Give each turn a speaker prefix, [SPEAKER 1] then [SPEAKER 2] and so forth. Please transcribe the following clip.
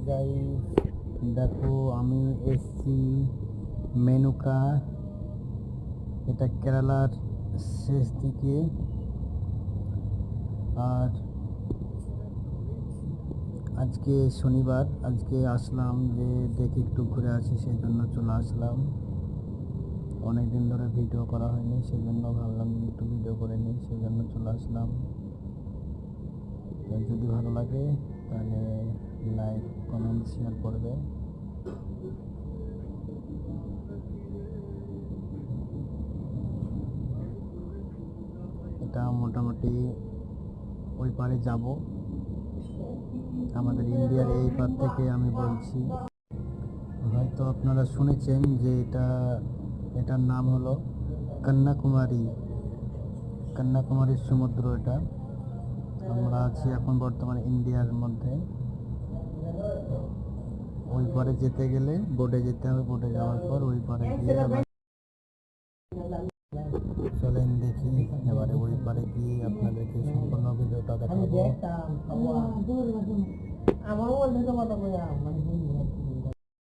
[SPEAKER 1] Guys, দেখো আমি এসছি মেনুকা। এটা কেরালার শেষ দিকে। আর আজকে শনিবার, আজকে আসলাম যে দেখি একটু ঘুরে আসি, সেই জন্য চলে আসলাম। অনেক দিন ধরে ভিডিও করা হয়নি, সেই জন্য ভাবলাম একটু ভিডিও করে নিই, সেই জন্য চলে আসলাম। যদি ভালো লাগে তাহলে লাইক, কমেন্ট, শেয়ার করবে। এটা মোটামুটি ওই পারে যাব, আমাদের ইন্ডিয়ার এই পার থেকে আমি বলছি। হয়তো আপনারা শুনেছেন যে এটার নাম হলো কন্যাকুমারীর সমুদ্র। এটা আমরা আছি এখন বর্তমানে ইন্ডিয়ার মধ্যে। ওই পারে যেতে গেলে বোটে যেতে হবে, বোটে যাওয়ার পর ওই পারে গিয়ে চলেন দেখি। এবারে ওই পারে গিয়ে আপনাদেরকে সম্পূর্ণ ভিডিওটা দেখাবো।